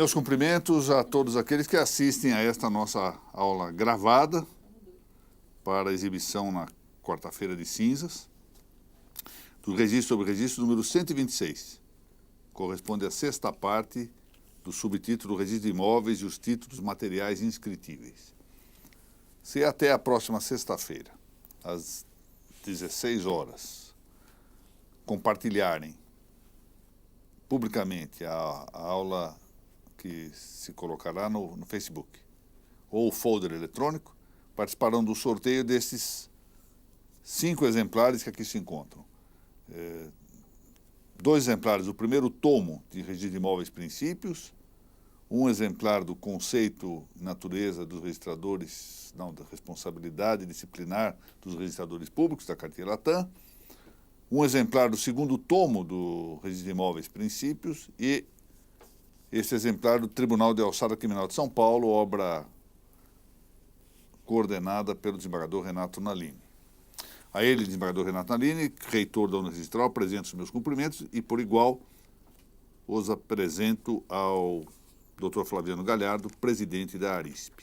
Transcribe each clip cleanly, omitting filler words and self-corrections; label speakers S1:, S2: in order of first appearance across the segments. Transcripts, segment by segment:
S1: Meus cumprimentos a todos aqueles que assistem a esta nossa aula gravada para exibição na quarta-feira de cinzas, do registro sobre registro número 126. Corresponde à sexta parte do subtítulo Registro de Imóveis e os títulos materiais inscritíveis. Se até a próxima sexta-feira, às 16 horas, compartilharem publicamente a aula que se colocará no Facebook, ou o folder eletrônico, participarão do sorteio desses 5 exemplares que aqui se encontram. 2 exemplares do primeiro tomo de Registro de Imóveis Princípios, 1 exemplar do conceito e natureza dos registradores, da responsabilidade disciplinar dos registradores públicos da cartilha Latam, 1 exemplar do segundo tomo do Registro de Imóveis Princípios e este exemplar do Tribunal de Alçada Criminal de São Paulo, obra coordenada pelo desembargador Renato Nalini. A ele, desembargador Renato Nalini, reitor da Unirregistral, apresento os meus cumprimentos e, por igual, os apresento ao Dr. Flaviano Galhardo, presidente da ARISP.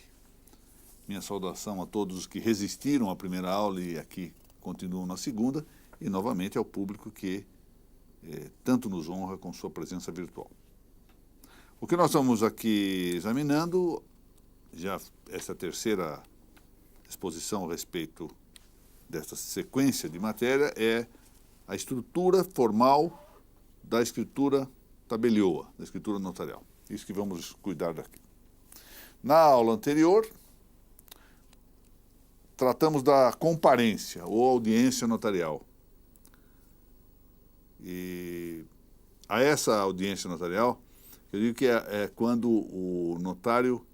S1: Minha saudação a todos os que resistiram à primeira aula e aqui continuam na segunda, e, novamente, ao público que tanto nos honra com sua presença virtual. O que nós estamos aqui examinando, já essa terceira exposição a respeito desta sequência de matéria, é a estrutura formal da escritura tabelioa, da escritura notarial. Isso que vamos cuidar daqui. Na aula anterior, tratamos da comparência ou audiência notarial. E a essa audiência notarial, eu digo que é quando o notário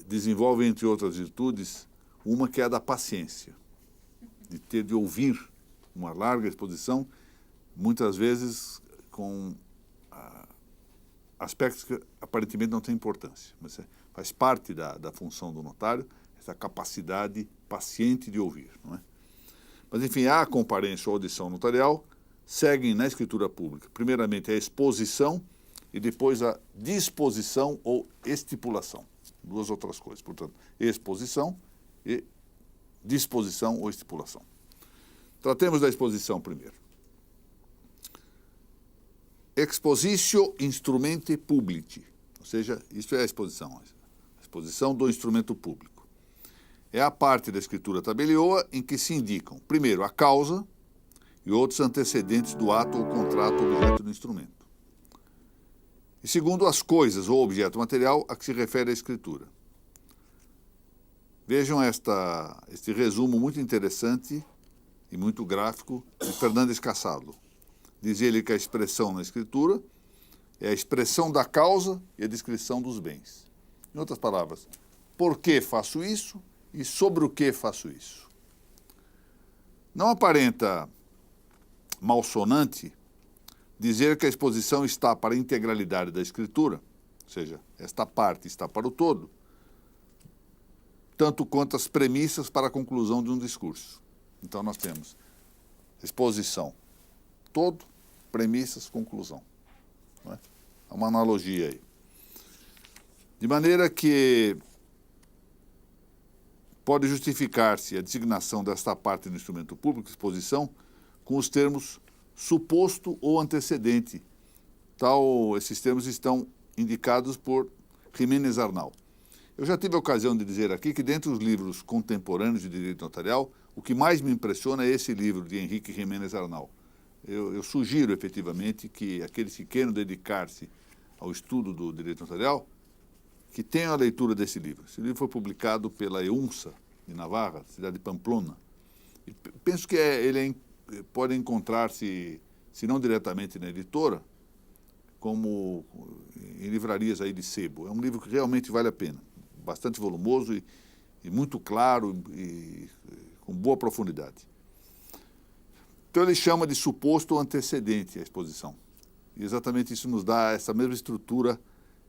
S1: desenvolve, entre outras virtudes, uma que é a da paciência, de ter de ouvir uma larga exposição, muitas vezes com aspectos que aparentemente não têm importância, mas faz parte da função do notário, essa capacidade paciente de ouvir, não é? Mas, enfim, a comparência ou audição notarial seguem na escritura pública, primeiramente a exposição e depois a disposição ou estipulação. 2 outras coisas, portanto, exposição e disposição ou estipulação. Tratemos da exposição primeiro. Expositio instrumenti publici, ou seja, isso é a exposição do instrumento público. É a parte da escritura tabelioa em que se indicam, primeiro, a causa e outros antecedentes do ato ou contrato objeto do instrumento. E segundo, as coisas ou objeto material a que se refere a escritura. Vejam este resumo muito interessante e muito gráfico de Fernandes Cassado. Diz ele que a expressão na escritura é a expressão da causa e a descrição dos bens. Em outras palavras, por que faço isso e sobre o que faço isso. Não aparenta malsonante dizer que a exposição está para a integralidade da escritura, ou seja, esta parte está para o todo, tanto quanto as premissas para a conclusão de um discurso. Então nós temos exposição, todo, premissas, conclusão. Não é? É uma analogia aí. De maneira que pode justificar-se a designação desta parte do instrumento público, exposição, com os termos suposto ou antecedente. Esses termos estão indicados por Jiménez Arnal. Eu já tive a ocasião de dizer aqui que, dentre os livros contemporâneos de direito notarial, o que mais me impressiona é esse livro de Henrique Jiménez Arnal. Eu sugiro, efetivamente, que aqueles que queiram dedicar-se ao estudo do direito notarial, que tenham a leitura desse livro. Esse livro foi publicado pela EUNSA, de Navarra, cidade de Pamplona. E penso que pode encontrar-se, se não diretamente na editora, como em livrarias aí de sebo. É um livro que realmente vale a pena. Bastante volumoso e muito claro e com boa profundidade. Então ele chama de suposto antecedente a exposição. E exatamente isso nos dá essa mesma estrutura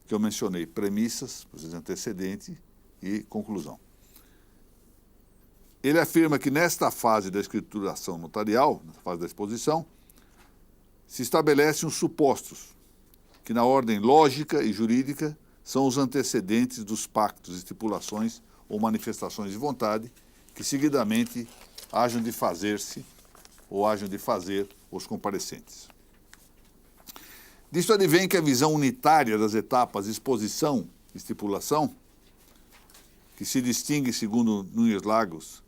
S1: que eu mencionei, premissas, antecedente e conclusão. Ele afirma que nesta fase da escrituração notarial, na fase da exposição, se estabelecem os supostos, que na ordem lógica e jurídica são os antecedentes dos pactos, estipulações ou manifestações de vontade que seguidamente hajam de fazer-se ou hajam de fazer os comparecentes. Disso advém que a visão unitária das etapas exposição e estipulação, que se distingue, segundo Nunes Lagos,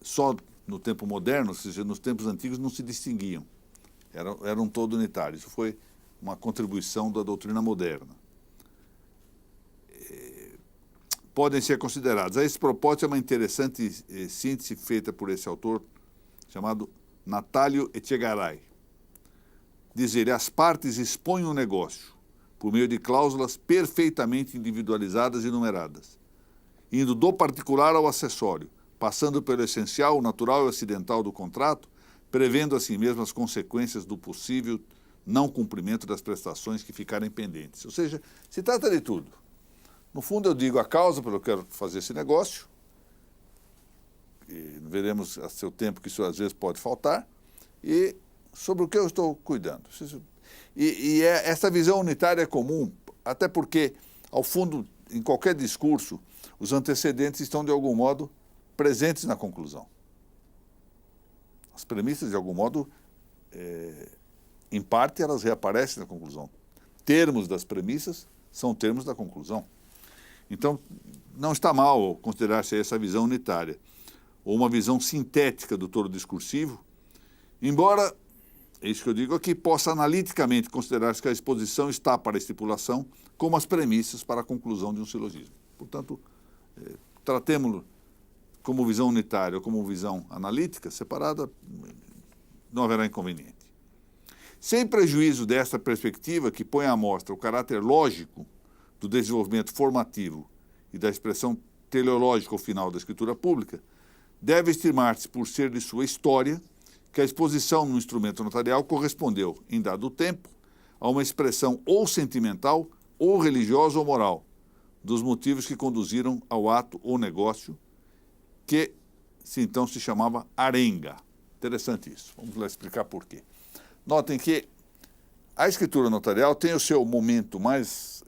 S1: só no tempo moderno, ou seja, nos tempos antigos não se distinguiam, eram todo unitários. Isso foi uma contribuição da doutrina moderna. Podem ser considerados. A esse propósito, é uma interessante síntese feita por esse autor, chamado Natalio Echegaray. Diz ele: as partes expõem o negócio por meio de cláusulas perfeitamente individualizadas e numeradas, indo do particular ao acessório, passando pelo essencial, natural e acidental do contrato, prevendo assim mesmo as consequências do possível não cumprimento das prestações que ficarem pendentes. Ou seja, se trata de tudo. No fundo, eu digo a causa pelo que eu quero fazer esse negócio, e veremos a seu tempo que isso às vezes pode faltar, e sobre o que eu estou cuidando. Essa visão unitária é comum, até porque, ao fundo, em qualquer discurso, os antecedentes estão, de algum modo, presentes na conclusão. As premissas, de algum modo, em parte, elas reaparecem na conclusão. Termos das premissas são termos da conclusão. Então, não está mal considerar-se essa visão unitária, ou uma visão sintética do todo discursivo, embora, é isso que eu digo aqui, possa analiticamente considerar-se que a exposição está para a estipulação como as premissas para a conclusão de um silogismo. Portanto, tratemo-lo como visão unitária ou como visão analítica, separada, não haverá inconveniente. Sem prejuízo desta perspectiva, que põe à mostra o caráter lógico do desenvolvimento formativo e da expressão teleológica ao final da escritura pública, deve estimar-se, por ser de sua história, que a exposição no instrumento notarial correspondeu, em dado tempo, a uma expressão ou sentimental, ou religiosa ou moral, dos motivos que conduziram ao ato ou negócio, que então se chamava arenga. Interessante isso. Vamos lá explicar por quê. Notem que a escritura notarial tem o seu momento mais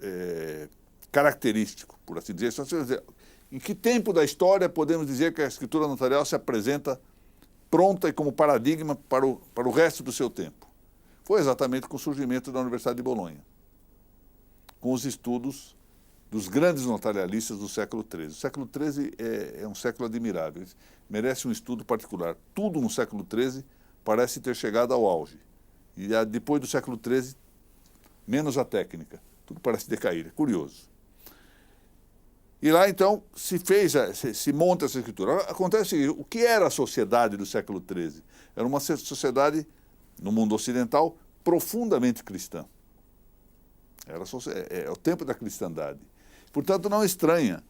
S1: característico, por assim dizer. Em que tempo da história podemos dizer que a escritura notarial se apresenta pronta e como paradigma para o resto do seu tempo? Foi exatamente com o surgimento da Universidade de Bolonha, com os estudos dos grandes notarialistas do século XIII. O século XIII é um século admirável, merece um estudo particular. Tudo no século XIII parece ter chegado ao auge. E depois do século XIII, menos a técnica. Tudo parece decair. É curioso. E lá, então, se monta essa escritura. Acontece o que era a sociedade do século XIII? Era uma sociedade, no mundo ocidental, profundamente cristã. É o tempo da cristandade. Portanto, não estranha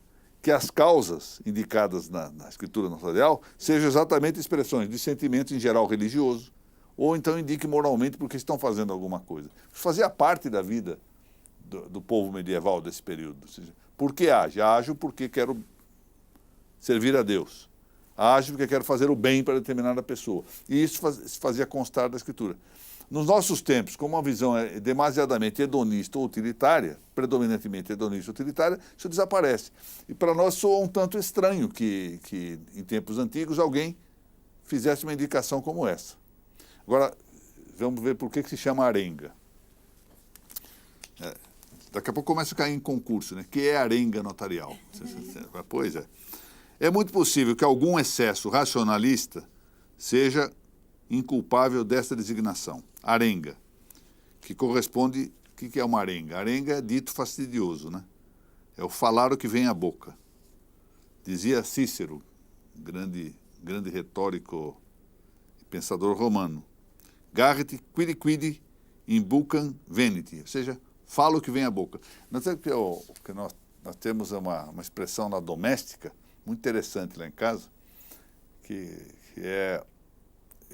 S1: que as causas indicadas na escritura notarial sejam exatamente expressões de sentimento, em geral, religioso, ou então indique moralmente porque estão fazendo alguma coisa. Fazia parte da vida do povo medieval desse período. Ou seja, por que age? Ajo porque quero servir a Deus. Ajo porque quero fazer o bem para determinada pessoa. E isso fazia constar da escritura. Nos nossos tempos, como a visão é demasiadamente hedonista ou utilitária, predominantemente hedonista ou utilitária, isso desaparece. E para nós soa um tanto estranho que em tempos antigos alguém fizesse uma indicação como essa. Agora, vamos ver por que se chama arenga. Daqui a pouco começa a cair em concurso, né? Que é arenga notarial? Pois é. É muito possível que algum excesso racionalista seja inculpável desta designação. Arenga, que corresponde... O que é uma arenga? Arenga é dito fastidioso, né? É o falar o que vem à boca. Dizia Cícero, grande retórico e pensador romano, garret quidi imbucam veniti, ou seja, fala o que vem à boca. Nós temos uma expressão na doméstica, muito interessante lá em casa, que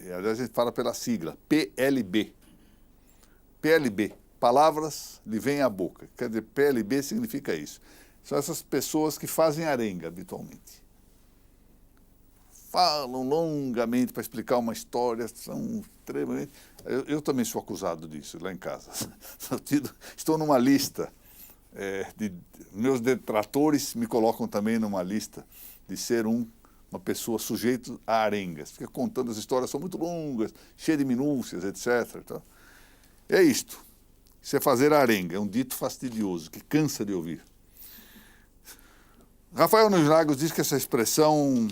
S1: aliás, a gente fala pela sigla, PLB. PLB, palavras lhe vêm à boca. Quer dizer, PLB significa isso. São essas pessoas que fazem arenga habitualmente. falam longamente para explicar uma história, são extremamente... Eu também sou acusado disso lá em casa. Estou numa lista, meus detratores me colocam também numa lista de ser uma pessoa sujeito a arengas. Fica contando as histórias, são muito longas, cheias de minúcias, etc. Então, é isto. Isso é fazer arenga, é um dito fastidioso, que cansa de ouvir. Rafael Nunes Lagos diz que essa expressão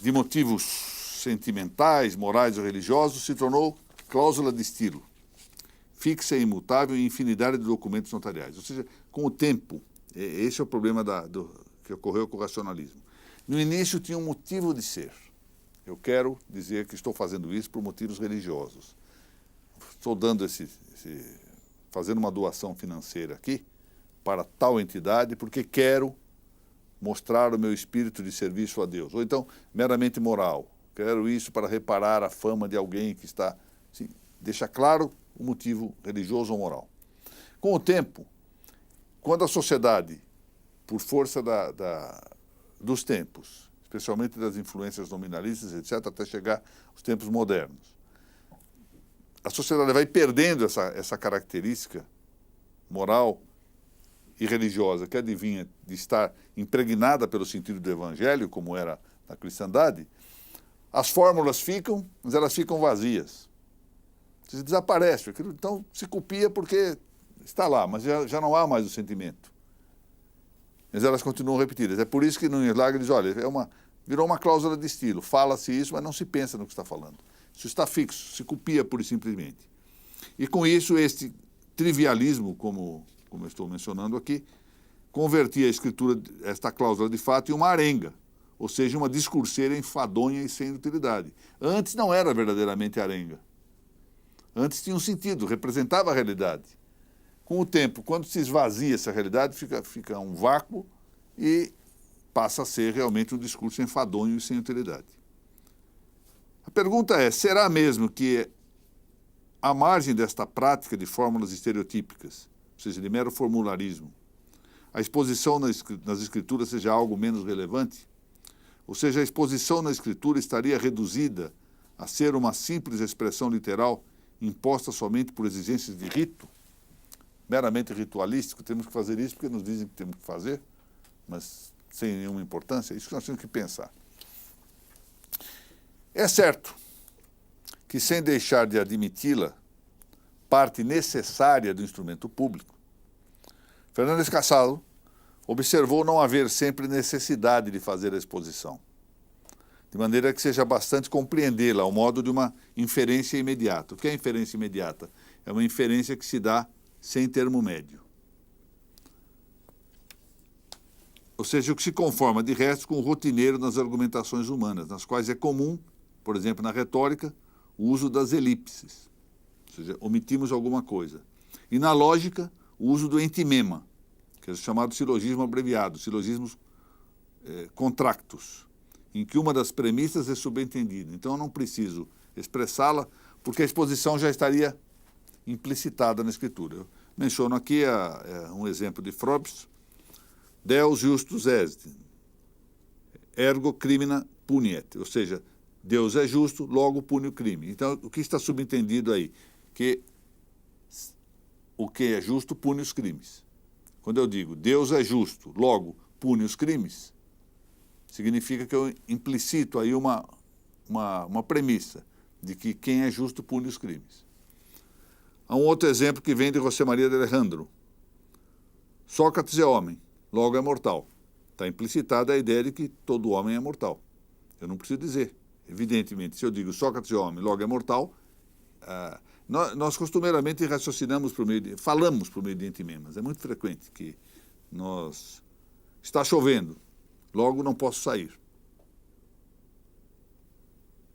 S1: de motivos sentimentais, morais ou religiosos se tornou cláusula de estilo, fixa e imutável em infinidade de documentos notariais. Ou seja, com o tempo, esse é o problema que ocorreu com o racionalismo. No início tinha um motivo de ser. Eu quero dizer que estou fazendo isso por motivos religiosos. Estou dando fazendo uma doação financeira aqui para tal entidade porque quero mostrar o meu espírito de serviço a Deus. Ou então, meramente moral. Quero isso para reparar a fama de alguém que está... Assim, deixa claro o motivo religioso ou moral. Com o tempo, quando a sociedade, por força dos tempos, especialmente das influências nominalistas, etc., até chegar aos tempos modernos, a sociedade vai perdendo essa característica moral e religiosa que adivinha de estar impregnada pelo sentido do evangelho, como era na cristandade, as fórmulas ficam, mas elas ficam vazias. Desaparece. Então se copia porque está lá, mas já não há mais o sentimento. Mas elas continuam repetidas. É por isso que Nunes Lagos diz, olha, virou uma cláusula de estilo. Fala-se isso, mas não se pensa no que está falando. Isso está fixo, se copia pura e simplesmente. E com isso, este trivialismo, como eu estou mencionando aqui, convertia a escritura, esta cláusula de fato, em uma arenga, ou seja, uma discurseira enfadonha e sem utilidade. Antes não era verdadeiramente arenga. Antes tinha um sentido, representava a realidade. Com o tempo, quando se esvazia essa realidade, fica um vácuo e passa a ser realmente um discurso enfadonho e sem utilidade. A pergunta é, será mesmo que, à margem desta prática de fórmulas estereotípicas, ou seja, de mero formularismo, a exposição nas escrituras seja algo menos relevante? Ou seja, a exposição na escritura estaria reduzida a ser uma simples expressão literal imposta somente por exigências de rito, meramente ritualístico, temos que fazer isso porque nos dizem que temos que fazer, mas sem nenhuma importância, é isso que nós temos que pensar. É certo que, sem deixar de admiti-la, parte necessária do instrumento público, Fernandes Casalo observou não haver sempre necessidade de fazer a exposição, de maneira que seja bastante compreendê-la ao modo de uma inferência imediata. O que é inferência imediata? É uma inferência que se dá sem termo médio. Ou seja, o que se conforma de resto com o rotineiro nas argumentações humanas, nas quais é comum, por exemplo, na retórica, o uso das elipses, ou seja, omitimos alguma coisa. E na lógica, o uso do entimema, que é o chamado silogismo abreviado, silogismos contractos, em que uma das premissas é subentendida. Então eu não preciso expressá-la, porque a exposição já estaria implicitada na escritura. Eu menciono aqui um exemplo de Frobes, Deus justus est, ergo crimina puniet, ou seja, Deus é justo, logo pune o crime. Então, o que está subentendido aí? Que o que é justo pune os crimes. Quando eu digo Deus é justo, logo pune os crimes, significa que eu implicito aí uma premissa de que quem é justo pune os crimes. Há um outro exemplo que vem de José Maria de Alejandro. Sócrates é homem, logo é mortal. Está implicitada a ideia de que todo homem é mortal. Eu não preciso dizer. Evidentemente, se eu digo Sócrates é homem, logo é mortal, nós costumeiramente raciocinamos falamos por meio de entimemas. É muito frequente que está chovendo, logo não posso sair.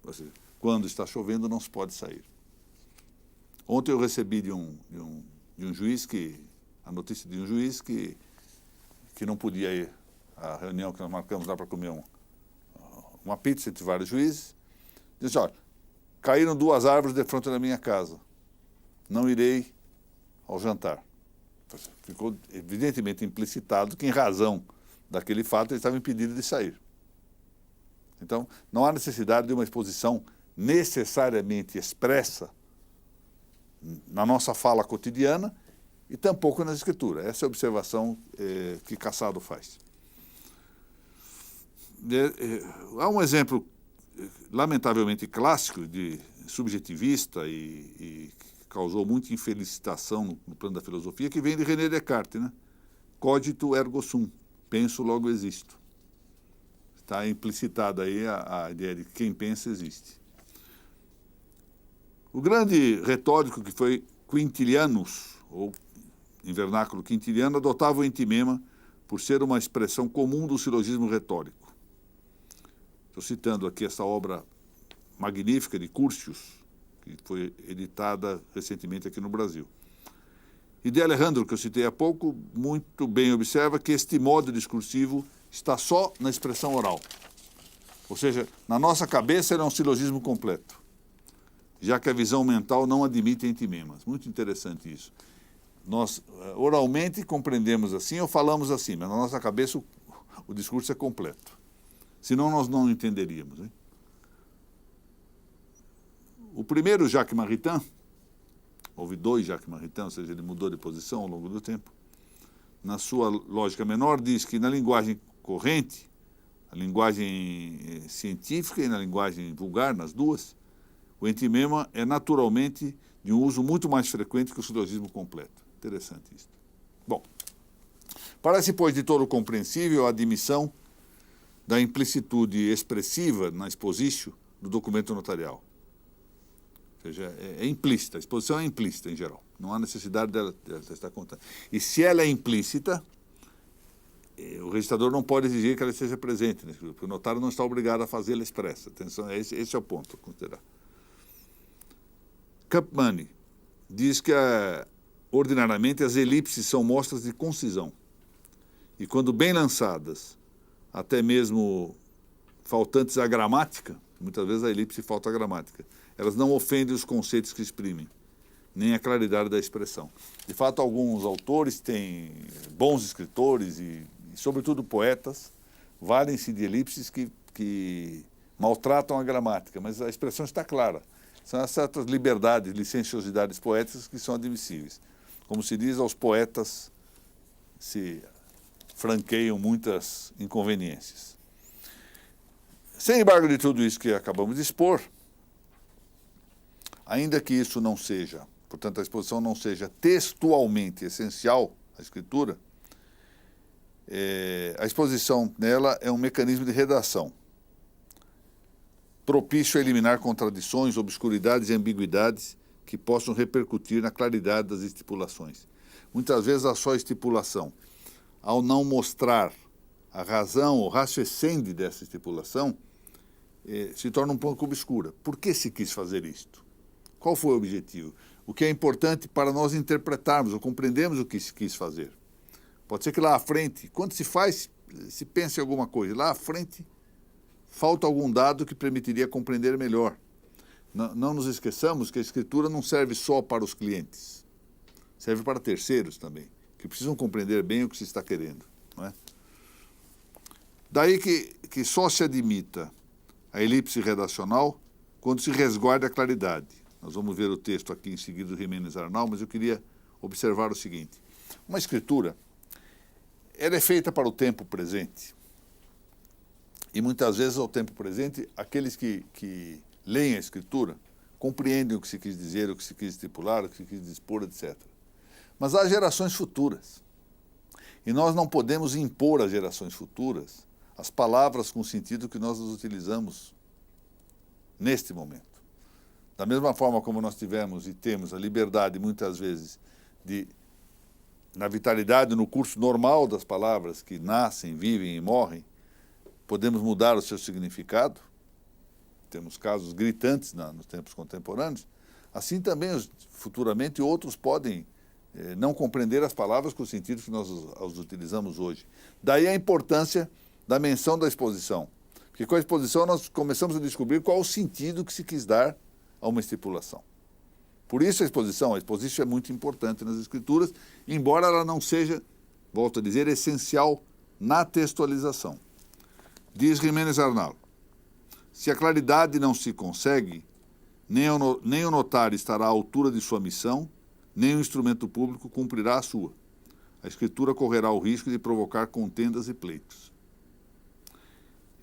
S1: Ou seja, quando está chovendo não se pode sair. Ontem eu recebi de um juiz a notícia de um juiz que não podia ir à reunião que nós marcamos lá para comer uma pizza entre vários juízes. Disse, olha, caíram 2 árvores de frente da minha casa. Não irei ao jantar. Ficou evidentemente implicitado que, em razão daquele fato, ele estava impedido de sair. Então, não há necessidade de uma exposição necessariamente expressa na nossa fala cotidiana e tampouco na escritura. Essa é a observação que Cassado faz. Há um exemplo lamentavelmente clássico de subjetivista e causou muita infelicitação no plano da filosofia, que vem de René Descartes, né? Cogito ergo sum, penso logo existo. Está implicitada aí a ideia de que quem pensa existe. O grande retórico que foi Quintilianus, ou em vernáculo quintiliano, adotava o entimema por ser uma expressão comum do silogismo retórico. Estou citando aqui essa obra magnífica de Curtius, que foi editada recentemente aqui no Brasil. E de Alejandro, que eu citei há pouco, muito bem observa que este modo discursivo está só na expressão oral. Ou seja, na nossa cabeça ele é um silogismo completo, já que a visão mental não admite entimemas. Muito interessante isso. Nós oralmente compreendemos assim ou falamos assim, mas na nossa cabeça o discurso é completo. Senão nós não entenderíamos, hein? O primeiro, Jacques Maritain, houve dois Jacques Maritain, ou seja, ele mudou de posição ao longo do tempo, na sua lógica menor, diz que na linguagem corrente, a linguagem científica e na linguagem vulgar, nas duas, o entimema é naturalmente de um uso muito mais frequente que o silogismo completo. Interessante isso. Bom, parece, pois, de todo compreensível a admissão da implicitude expressiva na expositio do documento notarial. Ou seja, é implícita, a exposição é implícita em geral, não há necessidade dela estar contando. E se ela é implícita, o registrador não pode exigir que ela esteja presente, né? Porque o notário não está obrigado a fazê-la expressa. Atenção, esse é o ponto a considerar. Kampmann diz que, ordinariamente, as elipses são mostras de concisão. E quando bem lançadas, até mesmo faltantes à gramática, muitas vezes a elipse falta à gramática, elas não ofendem os conceitos que exprimem, nem a claridade da expressão. De fato, alguns autores têm, bons escritores e sobretudo poetas, valem-se de elipses que maltratam a gramática, mas a expressão está clara. São certas liberdades, licenciosidades poéticas que são admissíveis. Como se diz, aos poetas se franqueiam muitas inconveniências. Sem embargo de tudo isso que acabamos de expor, ainda que isso não seja, portanto, a exposição não seja textualmente essencial à escritura, a exposição nela é um mecanismo de redação, propício a eliminar contradições, obscuridades e ambiguidades que possam repercutir na claridade das estipulações. Muitas vezes a só estipulação, ao não mostrar a razão, o ratio essendi dessa estipulação, se torna um pouco obscura. Por que se quis fazer isto? Qual foi o objetivo? O que é importante para nós interpretarmos ou compreendermos o que se quis fazer. Pode ser que lá à frente, quando se faz, se pensa em alguma coisa, lá à frente falta algum dado que permitiria compreender melhor. Não nos esqueçamos que a escritura não serve só para os clientes, serve para terceiros também, que precisam compreender bem o que se está querendo. Não é? Daí que só se admita a elipse redacional quando se resguarda a claridade. Nós vamos ver o texto aqui em seguida do Jiménez Arnal, mas eu queria observar o seguinte. Uma escritura, ela é feita para o tempo presente. E muitas vezes, ao tempo presente, aqueles que leem a escritura compreendem o que se quis dizer, o que se quis estipular, o que se quis dispor, etc. Mas há gerações futuras. E nós não podemos impor às gerações futuras as palavras com o sentido que nós as utilizamos neste momento. Da mesma forma como nós tivemos e temos a liberdade, muitas vezes, na vitalidade, no curso normal das palavras que nascem, vivem e morrem, podemos mudar o seu significado. Temos casos gritantes nos tempos contemporâneos. Assim também, futuramente, outros podem não compreender as palavras com o sentido que nós as utilizamos hoje. Daí a importância da menção da exposição. Porque com a exposição nós começamos a descobrir qual o sentido que se quis dar a uma estipulação. Por isso a exposição é muito importante nas escrituras, embora ela não seja, volto a dizer, essencial na textualização. Diz Jiménez Arnal, Se a claridade não se consegue, nem o notário estará à altura de sua missão, nem o instrumento público cumprirá a sua. A escritura correrá o risco de provocar contendas e pleitos.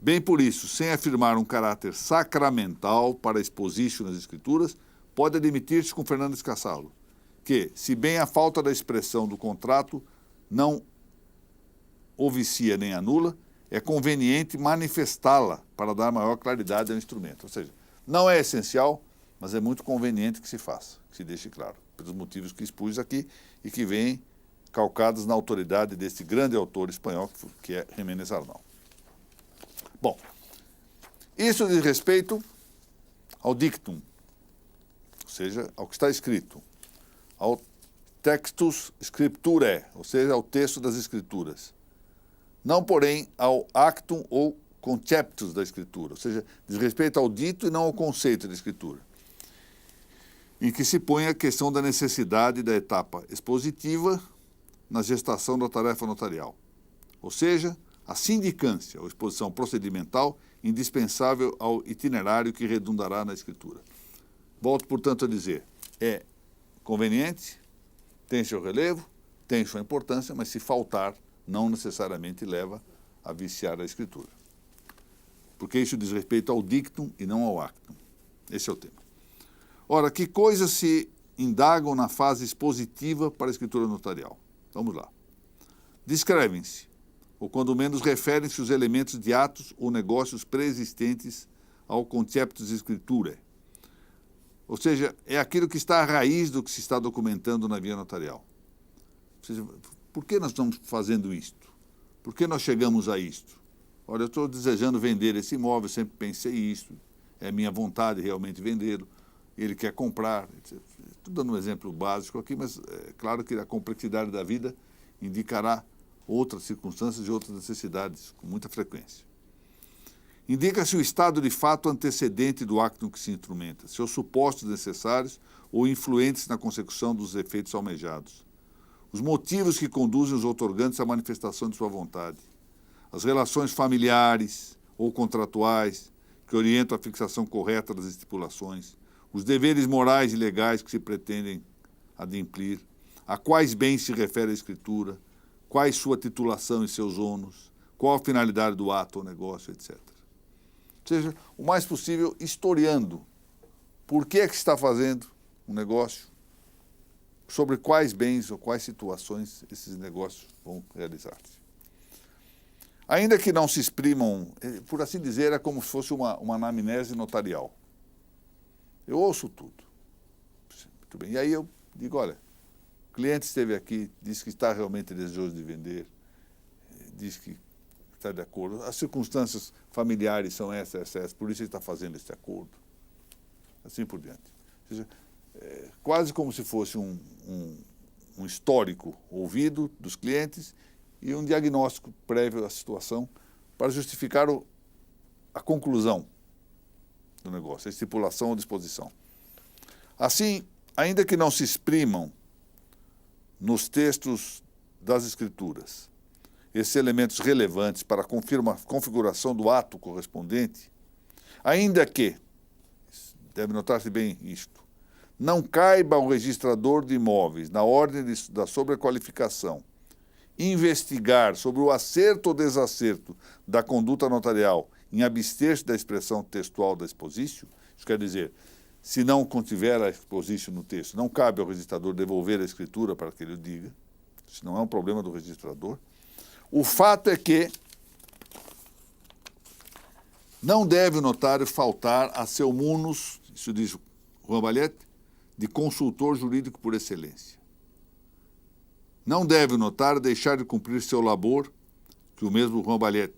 S1: Bem por isso, sem afirmar um caráter sacramental para a exposition nas escrituras, pode admitir-se com Fernandes Cassalo que, se bem a falta da expressão do contrato não o vicia nem anula, é conveniente manifestá-la para dar maior claridade ao instrumento. Ou seja, não é essencial, mas é muito conveniente que se faça, que se deixe claro, pelos motivos que expus aqui e que vêm calcados na autoridade deste grande autor espanhol, que é Jiménez Arnal. Bom, isso diz respeito ao dictum, ou seja, ao que está escrito, ao textus scripturae, ou seja, ao texto das escrituras. Não, porém, ao actum ou conceptus da escritura, ou seja, diz respeito ao dito e não ao conceito da escritura, em que se põe a questão da necessidade da etapa expositiva na gestação da tarefa notarial, ou seja, a sindicância ou exposição procedimental indispensável ao itinerário que redundará na escritura. Volto, portanto, a dizer, é conveniente, tem seu relevo, tem sua importância, mas se faltar, não necessariamente leva a viciar a escritura. Porque isso diz respeito ao dictum e não ao actum. Esse é o tema. Ora, que coisas se indagam na fase expositiva para a escritura notarial? Vamos lá. Descrevem-se, ou quando menos referem-se os elementos de atos ou negócios preexistentes ao conceptus scripturae. Ou seja, é aquilo que está à raiz do que se está documentando na via notarial. Ou seja, por que nós estamos fazendo isto? Por que nós chegamos a isto? Olha, eu estou desejando vender esse imóvel, sempre pensei isto, é minha vontade realmente vendê-lo, ele quer comprar, etc. Estou dando um exemplo básico aqui, mas é claro que a complexidade da vida indicará outras circunstâncias e outras necessidades, com muita frequência. Indica-se o estado de fato antecedente do acto que se instrumenta, seus supostos necessários ou influentes na consecução dos efeitos almejados, os motivos que conduzem os outorgantes à manifestação de sua vontade, as relações familiares ou contratuais que orientam a fixação correta das estipulações, os deveres morais e legais que se pretendem adimplir, a quais bens se refere a escritura, quais sua titulação e seus ônus, qual a finalidade do ato ou negócio, etc. Ou seja, o mais possível historiando por que é que se está fazendo um negócio, sobre quais bens ou quais situações esses negócios vão realizar-se. Ainda que não se exprimam, por assim dizer, é como se fosse uma anamnese notarial. Eu ouço tudo. Muito bem. E aí eu digo, olha, o cliente esteve aqui, disse que está realmente desejoso de vender, diz que está de acordo. As circunstâncias familiares são essas, por isso ele está fazendo esse acordo. Assim por diante. Ou seja, quase como se fosse um histórico ouvido dos clientes e um diagnóstico prévio à situação para justificar a conclusão do negócio, a estipulação ou disposição. Assim, ainda que não se exprimam nos textos das Escrituras esses elementos relevantes para a configuração do ato correspondente, ainda que, deve notar-se bem isto, não caiba ao registrador de imóveis, na ordem da sobrequalificação, investigar sobre o acerto ou desacerto da conduta notarial em abster-se da expressão textual da exposition, isso quer dizer, se não contiver a exposition no texto, não cabe ao registrador devolver a escritura para que ele o diga, isso não é um problema do registrador. O fato é que não deve o notário faltar a seu munus, isso diz Juan Vallet, de consultor jurídico por excelência. Não deve o notário deixar de cumprir seu labor, que o mesmo Juan Vallet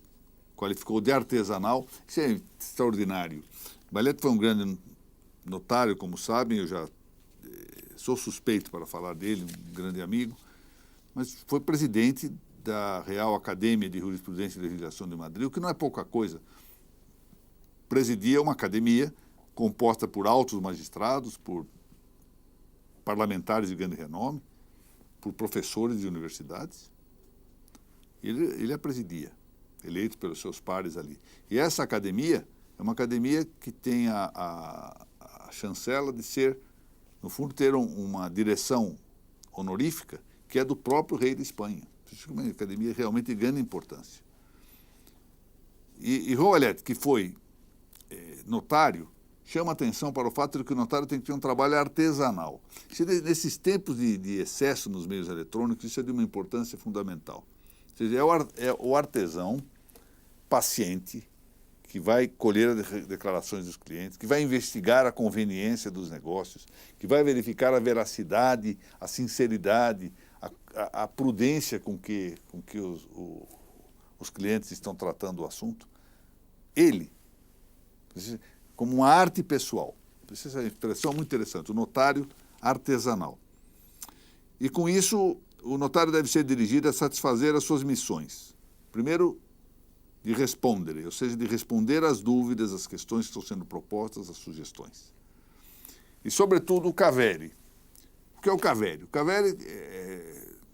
S1: qualificou de artesanal. Isso é extraordinário. Vallet foi um grande notário, como sabem, eu já sou suspeito para falar dele, um grande amigo, mas foi presidente da Real Academia de Jurisprudência e Legislação de Madrid, o que não é pouca coisa. Presidia uma academia composta por altos magistrados, por parlamentares de grande renome, por professores de universidades. Ele a presidia, eleito pelos seus pares ali. E essa academia é uma academia que tem a chancela de ser, no fundo, ter uma direção honorífica que é do próprio rei da Espanha. Isso é uma academia realmente ganha importância. E Rouvalete, que foi notário, chama atenção para o fato de que o notário tem que ter um trabalho artesanal. Nesses tempos de excesso nos meios eletrônicos, isso é de uma importância fundamental. Ou seja, é o artesão paciente que vai colher as declarações dos clientes, que vai investigar a conveniência dos negócios, que vai verificar a veracidade, a sinceridade, a prudência com que os clientes estão tratando o assunto. Ele, como uma arte pessoal. Essa é uma expressão muito interessante, o notário artesanal. E com isso, o notário deve ser dirigido a satisfazer as suas missões. Primeiro, de responder, ou seja, de responder às dúvidas, às questões que estão sendo propostas, às sugestões. E, sobretudo, o cavere. O que é o cavere? O cavere,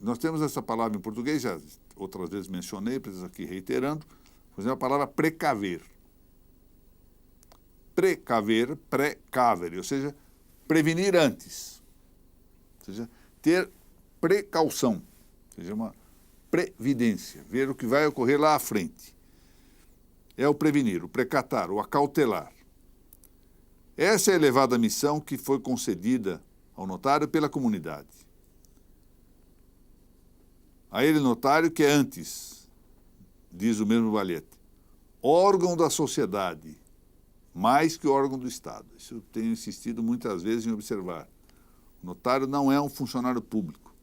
S1: nós temos essa palavra em português, já outras vezes mencionei, preciso aqui reiterando, por exemplo, a palavra precaver. Precaver, precavere, ou seja, prevenir antes. Ou seja, ter precaução, ou seja, uma previdência, ver o que vai ocorrer lá à frente. É o prevenir, o precatar, o acautelar. Essa é a elevada missão que foi concedida ao notário pela comunidade. A ele, notário, que é antes, diz o mesmo Valete, órgão da sociedade, mais que órgão do Estado. Isso eu tenho insistido muitas vezes em observar. O notário não é um funcionário público.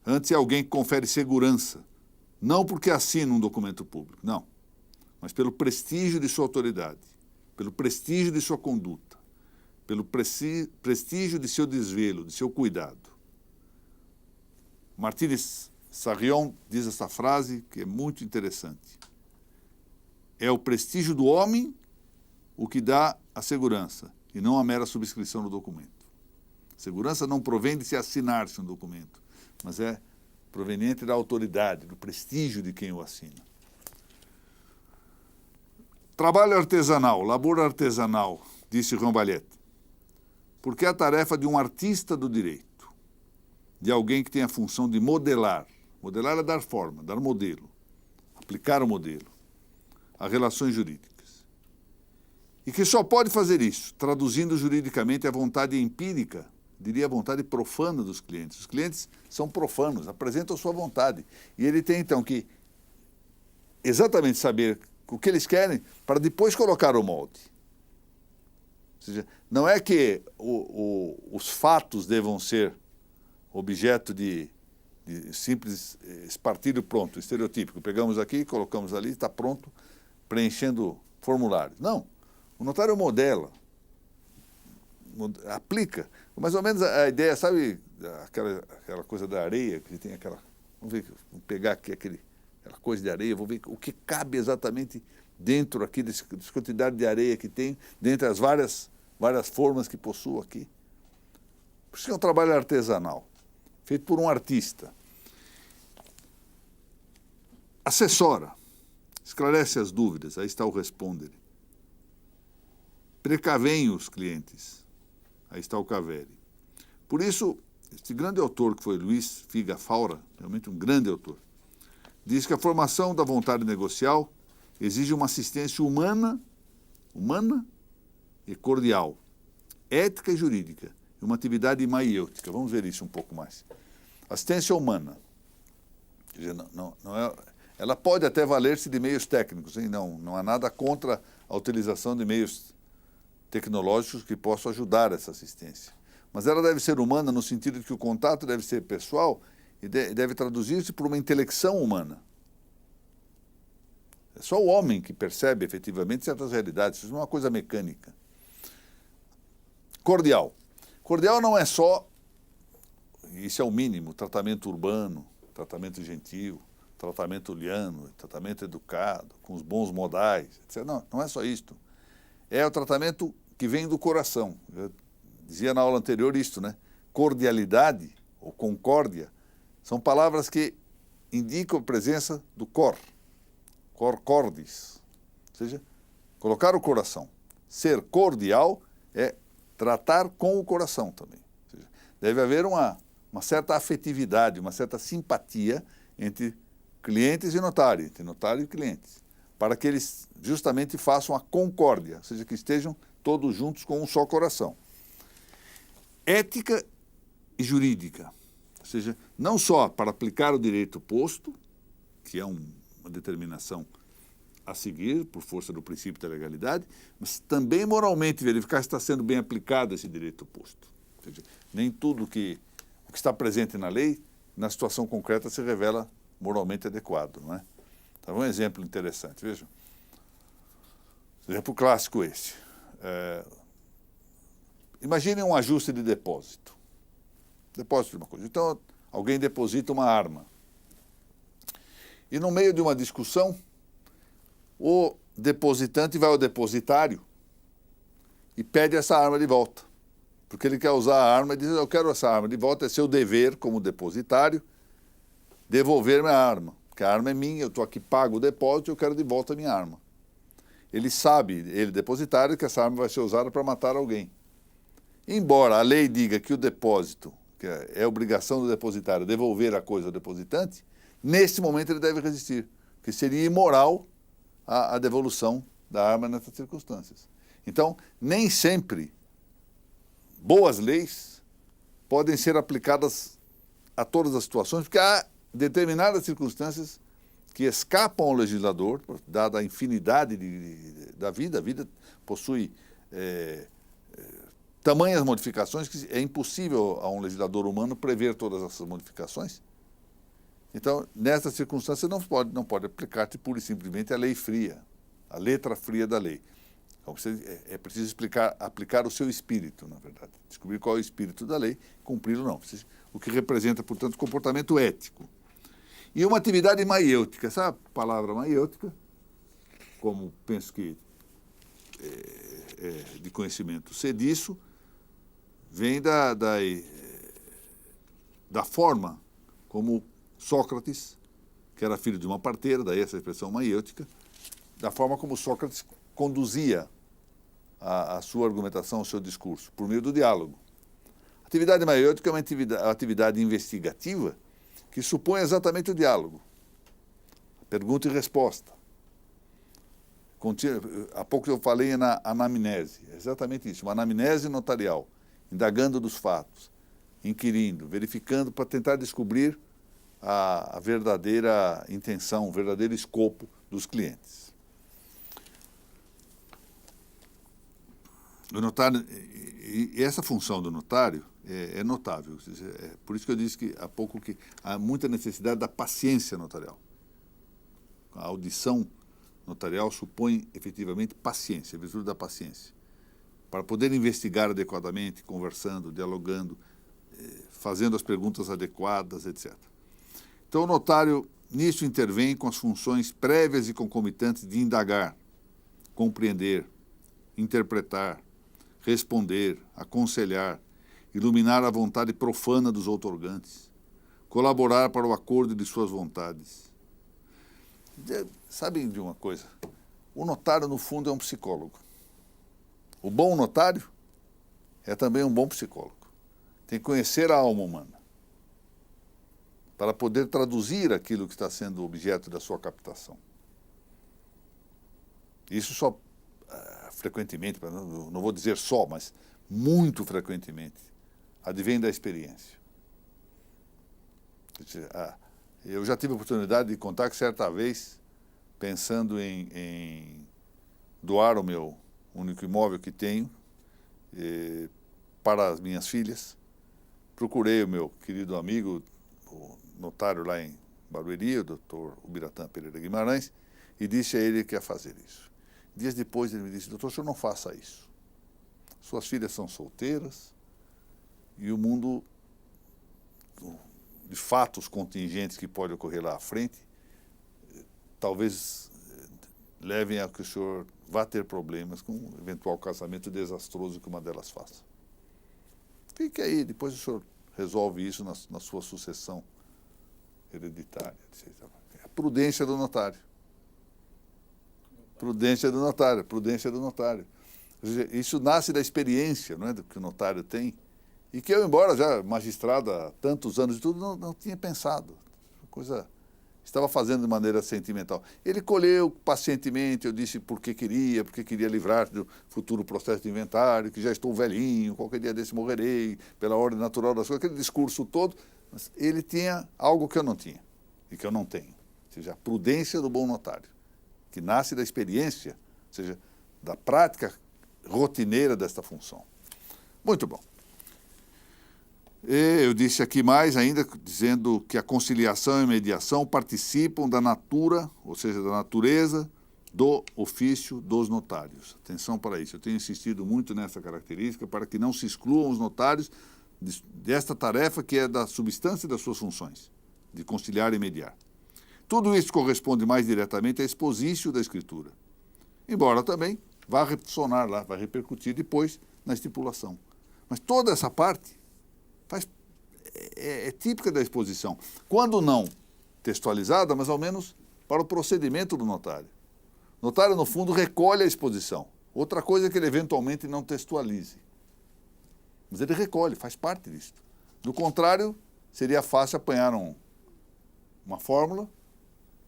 S1: Antes é alguém que confere segurança, não porque assina um documento público, não, mas pelo prestígio de sua autoridade, pelo prestígio de sua conduta, pelo prestígio de seu desvelo, de seu cuidado. Martínez Sarrión diz essa frase que é muito interessante. É o prestígio do homem o que dá a segurança, e não a mera subscrição do documento. Segurança não provém de se assinar-se um documento, mas é proveniente da autoridade, do prestígio de quem o assina. Trabalho artesanal, labor artesanal, disse Rouvalete, porque é a tarefa de um artista do direito, de alguém que tem a função de modelar. Modelar é dar forma, dar modelo, aplicar o modelo a relações jurídicas. E que só pode fazer isso, traduzindo juridicamente a vontade empírica, diria a vontade profana dos clientes. Os clientes são profanos, apresentam sua vontade. E ele tem, então, que exatamente saber o que eles querem para depois colocar o molde. Ou seja, não é que os fatos devam ser objeto de simples espartilho pronto, estereotípico. Pegamos aqui, colocamos ali, está pronto, preenchendo formulários. Não. O notário modela, aplica. Mais ou menos a ideia, sabe, aquela coisa da areia, que tem aquela... Vamos pegar aqui aquela coisa de areia, vou ver o que cabe exatamente dentro aqui dessa quantidade de areia que tem, dentre as várias formas que possuo aqui. Por isso que é um trabalho artesanal, feito por um artista. Assessora, esclarece as dúvidas, aí está o responder. Precavém os clientes, aí está o cavere. Por isso, este grande autor que foi Luís Figa Faura, realmente um grande autor, diz que a formação da vontade negocial exige uma assistência humana e cordial, ética e jurídica, e uma atividade maiêutica. Vamos ver isso um pouco mais. Assistência humana. Quer dizer, não é, ela pode até valer-se de meios técnicos, hein? Não há nada contra a utilização de meios tecnológicos que possam ajudar essa assistência. Mas ela deve ser humana no sentido de que o contato deve ser pessoal e deve traduzir-se por uma intelecção humana. É só o homem que percebe efetivamente certas realidades, isso não é uma coisa mecânica. Cordial. Cordial não é só, isso é o mínimo, tratamento urbano, tratamento gentil, tratamento liano, tratamento educado, com os bons modais, etc. Não é só isto. É o tratamento que vem do coração. Eu dizia na aula anterior isto, né? Cordialidade ou concórdia são palavras que indicam a presença do cor. cor cordis, ou seja, colocar o coração. Ser cordial é tratar com o coração também. Ou seja, deve haver uma certa afetividade, uma certa simpatia entre clientes e notário, entre notário e clientes, para que eles justamente façam a concórdia, ou seja, que estejam todos juntos com um só coração. Ética e jurídica, ou seja, não só para aplicar o direito posto, que é uma determinação a seguir por força do princípio da legalidade, mas também moralmente verificar se está sendo bem aplicado esse direito posto. Ou seja, nem tudo o que está presente na lei, na situação concreta, se revela moralmente adequado, não é? Então, um exemplo interessante, vejam. Exemplo clássico esse. Imaginem um ajuste de depósito. Depósito de uma coisa. Então, alguém deposita uma arma. E no meio de uma discussão, o depositante vai ao depositário e pede essa arma de volta. Porque ele quer usar a arma e diz, eu quero essa arma de volta, é seu dever como depositário devolver minha arma. Porque a arma é minha, eu estou aqui, pago o depósito e eu quero de volta a minha arma. Ele sabe, ele depositário, que essa arma vai ser usada para matar alguém. Embora a lei diga que o depósito, que é obrigação do depositário devolver a coisa ao depositante, nesse momento ele deve resistir, porque seria imoral a devolução da arma nessas circunstâncias. Então, nem sempre boas leis podem ser aplicadas a todas as situações, porque há determinadas circunstâncias que escapam ao legislador, dada a infinidade da vida. A vida possui tamanhas modificações que é impossível a um legislador humano prever todas essas modificações. Então, nessas circunstâncias, não pode aplicar-se pura e simplesmente a lei fria, a letra fria da lei. Então, é preciso aplicar o seu espírito, na verdade. Descobrir qual é o espírito da lei, cumpri-lo ou não. O que representa, portanto, comportamento ético. E uma atividade maiêutica. Sabe a palavra maiêutica? Como penso que é de conhecimento ser disso, vem da forma como Sócrates, que era filho de uma parteira, daí essa expressão maiêutica, da forma como Sócrates conduzia a sua argumentação, o seu discurso, por meio do diálogo. A atividade maiêutica é uma atividade investigativa que supõe exatamente o diálogo, pergunta e resposta. Há pouco eu falei na anamnese, é exatamente isso, uma anamnese notarial, indagando dos fatos, inquirindo, verificando para tentar descobrir a verdadeira intenção, o verdadeiro escopo dos clientes. O notário, e essa função do notário é notável. Por isso que eu disse há pouco que há muita necessidade da paciência notarial. A audição notarial supõe efetivamente paciência, a virtude da paciência, para poder investigar adequadamente, conversando, dialogando, fazendo as perguntas adequadas, etc. Então, o notário, nisso, intervém com as funções prévias e concomitantes de indagar, compreender, interpretar, responder, aconselhar, iluminar a vontade profana dos outorgantes, colaborar para o acordo de suas vontades. Sabem de uma coisa? O notário, no fundo, é um psicólogo. O bom notário é também um bom psicólogo. Tem que conhecer a alma humana para poder traduzir aquilo que está sendo objeto da sua captação. Isso só frequentemente, não vou dizer só, mas muito frequentemente, advém da experiência. Eu já tive a oportunidade de contar que certa vez, pensando em doar o meu único imóvel que tenho para as minhas filhas, procurei o meu querido amigo, o notário lá em Barueri, o doutor Ubiratã Pereira Guimarães, e disse a ele que ia fazer isso. Dias depois ele me disse, doutor, o senhor não faça isso. Suas filhas são solteiras e o mundo de fatos contingentes que pode ocorrer lá à frente, talvez levem a que o senhor vá ter problemas com um eventual casamento desastroso que uma delas faça. Fique aí, depois o senhor resolve isso na sua sucessão hereditária. É a prudência do notário. Prudência do notário, prudência do notário. Isso nasce da experiência, não é, do que o notário tem, e que eu, embora já magistrado há tantos anos e tudo, não tinha pensado. Coisa estava fazendo de maneira sentimental. Ele colheu pacientemente, eu disse porque queria livrar do futuro processo de inventário, que já estou velhinho, qualquer dia desse morrerei, pela ordem natural das coisas, aquele discurso todo. Mas ele tinha algo que eu não tinha e que eu não tenho, ou seja, a prudência do bom notário, que nasce da experiência, ou seja, da prática rotineira desta função. Muito bom. E eu disse aqui mais ainda, dizendo que a conciliação e a mediação participam da natura, ou seja, da natureza do ofício dos notários. Atenção para isso. Eu tenho insistido muito nessa característica para que não se excluam os notários desta tarefa que é da substância das suas funções, de conciliar e mediar. Tudo isso corresponde mais diretamente à exposício da escritura, embora também vá ressonar lá, vai repercutir depois na estipulação. Mas toda essa parte é típica da exposição. Quando não textualizada, mas ao menos para o procedimento do notário. O notário, no fundo, recolhe a exposição. Outra coisa é que ele eventualmente não textualize. Mas ele recolhe, faz parte disso. Do contrário, seria fácil apanhar uma fórmula.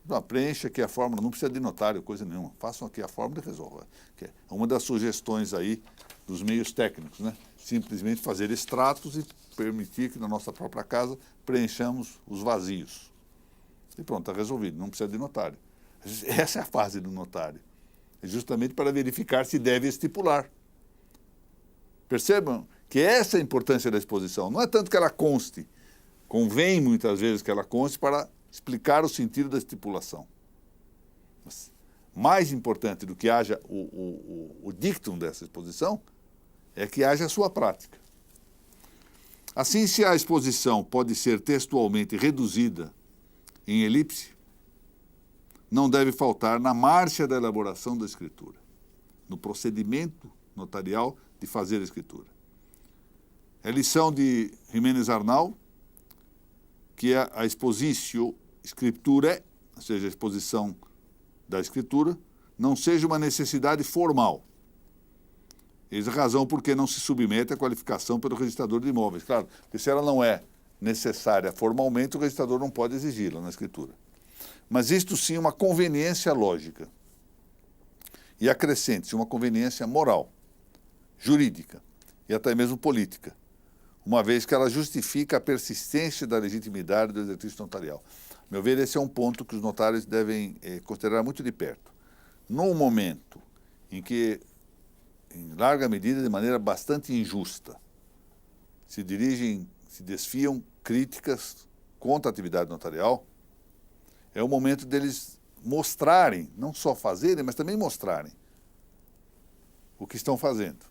S1: Não, preencha aqui a fórmula, não precisa de notário, coisa nenhuma. Façam aqui a fórmula e resolvam. Que é uma das sugestões aí dos meios técnicos, né? Simplesmente fazer extratos e permitir que na nossa própria casa preenchamos os vazios. E pronto, está resolvido, não precisa de notário. Essa é a fase do notário. É justamente para verificar se deve estipular. Percebam que essa é a importância da exposição. Não é tanto que ela conste, convém muitas vezes que ela conste para explicar o sentido da estipulação. Mas mais importante do que haja o dictum dessa exposição é que haja a sua prática. Assim, se a exposição pode ser textualmente reduzida em elipse, não deve faltar na marcha da elaboração da escritura, no procedimento notarial de fazer a escritura. É lição de Jiménez Arnal, que é a expositio scripturae, ou seja, a exposição da escritura, não seja uma necessidade formal. Eis a razão por que não se submete à qualificação pelo registrador de imóveis. Claro, porque se ela não é necessária formalmente, o registrador não pode exigi-la na escritura. Mas isto sim é uma conveniência lógica. E acrescente-se uma conveniência moral, jurídica e até mesmo política, uma vez que ela justifica a persistência da legitimidade do exercício notarial. A meu ver, esse é um ponto que os notários devem considerar muito de perto. No momento em que, em larga medida, de maneira bastante injusta, se desfiam críticas contra a atividade notarial, é o momento deles mostrarem, não só fazerem, mas também mostrarem o que estão fazendo.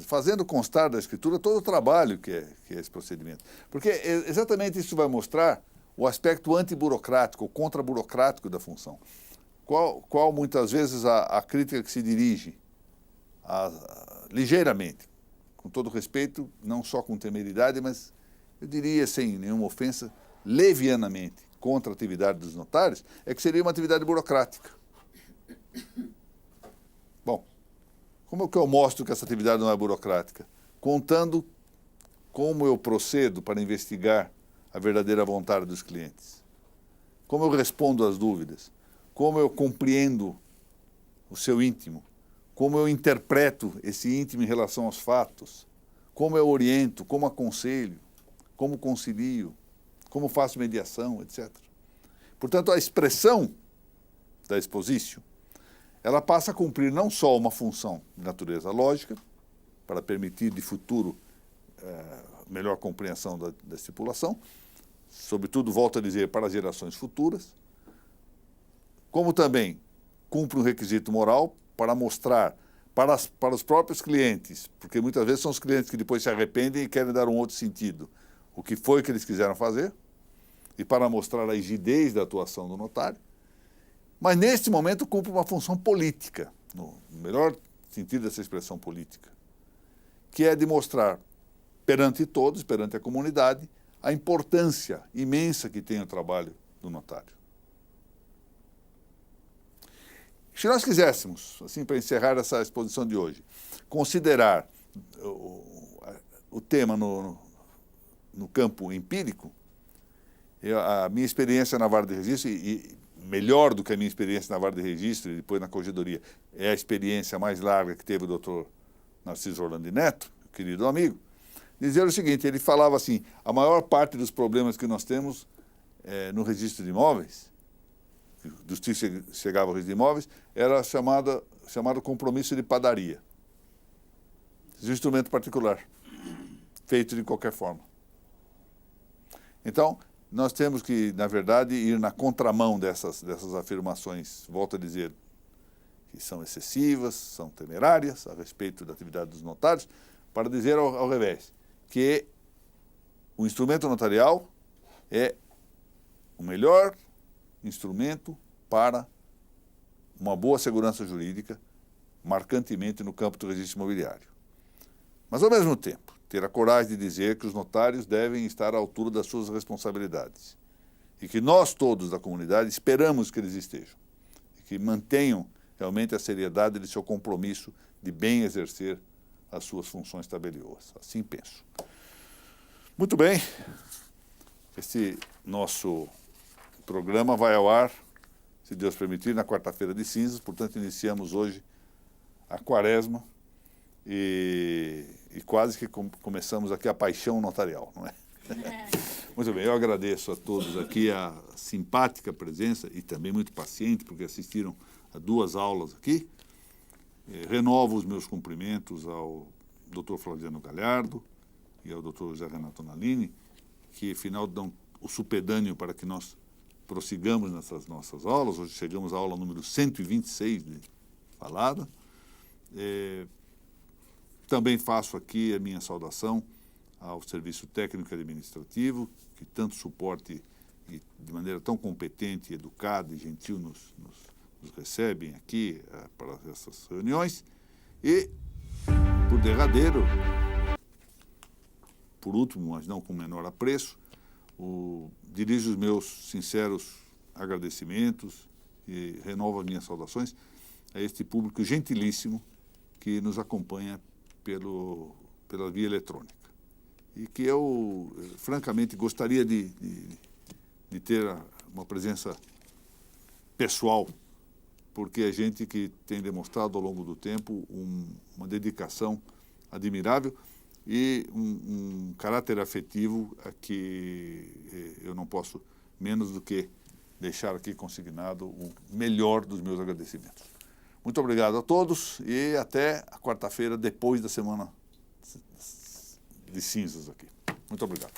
S1: Fazendo constar da escritura todo o trabalho que é esse procedimento. Porque exatamente isso vai mostrar o aspecto antiburocrático, contra-burocrático da função. Qual muitas vezes a crítica que se dirige ligeiramente, com todo respeito, não só com temeridade, mas eu diria sem nenhuma ofensa, levianamente, contra a atividade dos notários, é que seria uma atividade burocrática. Bom, como é que eu mostro que essa atividade não é burocrática? Contando como eu procedo para investigar a verdadeira vontade dos clientes. Como eu respondo às dúvidas. Como eu compreendo o seu íntimo. Como eu interpreto esse íntimo em relação aos fatos. Como eu oriento, como aconselho, como concilio, como faço mediação, etc. Portanto, a expressão da expositio, ela passa a cumprir não só uma função de natureza lógica, para permitir de futuro melhor compreensão da estipulação, sobretudo, volto a dizer, para as gerações futuras, como também cumpre um requisito moral para mostrar para os próprios clientes, porque muitas vezes são os clientes que depois se arrependem e querem dar um outro sentido, o que foi que eles quiseram fazer, e para mostrar a rigidez da atuação do notário, mas neste momento cumpre uma função política, no melhor sentido dessa expressão política, que é de mostrar perante todos, perante a comunidade, a importância imensa que tem o trabalho do notário. Se nós quiséssemos, assim, para encerrar essa exposição de hoje, considerar o tema no campo empírico, a minha experiência na vara de registro, e melhor do que a minha experiência na vara de registro e depois na corregedoria, é a experiência mais larga que teve o doutor Narciso Orlando Neto, querido amigo, dizer o seguinte, ele falava assim, a maior parte dos problemas que nós temos no registro de imóveis, dos que chegava ao registro de imóveis, era chamado compromisso de padaria. Esse é um instrumento particular, feito de qualquer forma. Então, nós temos que, na verdade, ir na contramão dessas afirmações, volto a dizer, que são excessivas, são temerárias a respeito da atividade dos notários, para dizer ao revés, que o instrumento notarial é o melhor instrumento para uma boa segurança jurídica, marcantemente no campo do registro imobiliário. Mas, ao mesmo tempo, ter a coragem de dizer que os notários devem estar à altura das suas responsabilidades e que nós todos da comunidade esperamos que eles estejam e que mantenham realmente a seriedade de seu compromisso de bem exercer as suas funções tabeliões. Assim penso. Muito bem, este nosso programa vai ao ar, se Deus permitir, na quarta-feira de cinzas, portanto iniciamos hoje a quaresma e quase que começamos aqui a paixão notarial, não é? Muito bem, eu agradeço a todos aqui a simpática presença e também muito paciente, porque assistiram a 2 aulas aqui. Renovo os meus cumprimentos ao Dr. Flaviano Galhardo e ao Dr. José Renato Nalini, que afinal dão o supedâneo para que nós prossigamos nessas nossas aulas. Hoje chegamos à aula número 126 de falada. Também faço aqui a minha saudação ao Serviço Técnico e Administrativo, que tanto suporte e de maneira tão competente, educada e gentil nos recebem aqui para essas reuniões. E, por derradeiro, por último, mas não com menor apreço, dirijo os meus sinceros agradecimentos e renovo as minhas saudações a este público gentilíssimo que nos acompanha pela via eletrônica. E que eu, francamente, gostaria de ter uma presença pessoal, porque é gente que tem demonstrado ao longo do tempo uma dedicação admirável e um caráter afetivo a que eu não posso menos do que deixar aqui consignado o melhor dos meus agradecimentos. Muito obrigado a todos e até a quarta-feira, depois da semana de cinzas aqui. Muito obrigado.